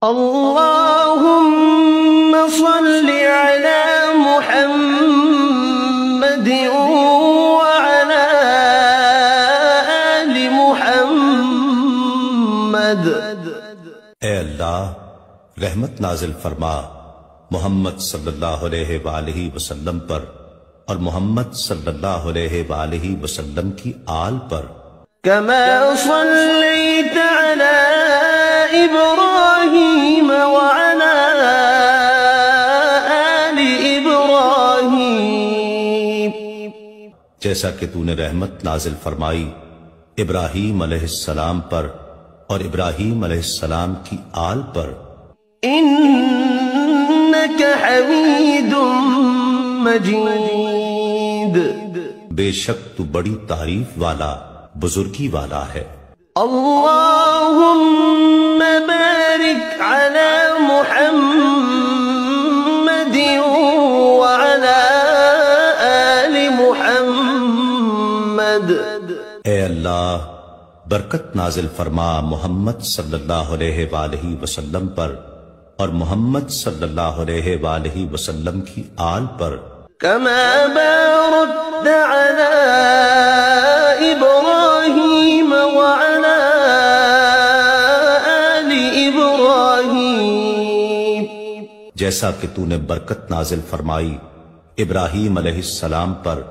اللهم صل على محمد وعلى آل محمد۔ اے اللہ رحمت نازل فرما محمد صلی اللہ علیہ وآلہ وسلم پر اور محمد صلی اللہ علیہ وآلہ وسلم کی آل پر۔ كما صليت على إبراهيم وعلى آل إبراهيم، جیسا کہ تو نے رحمت نازل فرمائی ابراہیم علیہ السلام پر اور ابراہیم علیہ السلام کی آل پر۔ إنك حميد مجيد، بے شک تو بڑی تعریف والا بزرگی والا ہے۔ اللهم بارك على محمد وعلى آل محمد۔ اے اللہ برکت نازل فرما محمد صلی اللہ علیہ وآلہ وسلم پر اور محمد صلی اللہ علیہ وآلہ وسلم کی آل پر۔ كما باركت على إبراهيم وعلى آل إبراهيم، جیسا کہ تو نے برکت نازل فرمائی ابراہیم علیہ السلام پر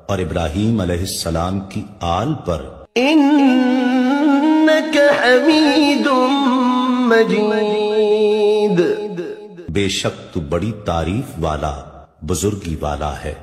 اور ابراہیم علیہ السلام کی آل پر۔ إنك حميد مجيد، بے شک تو بڑی تعریف والا بزرگی والا ہے۔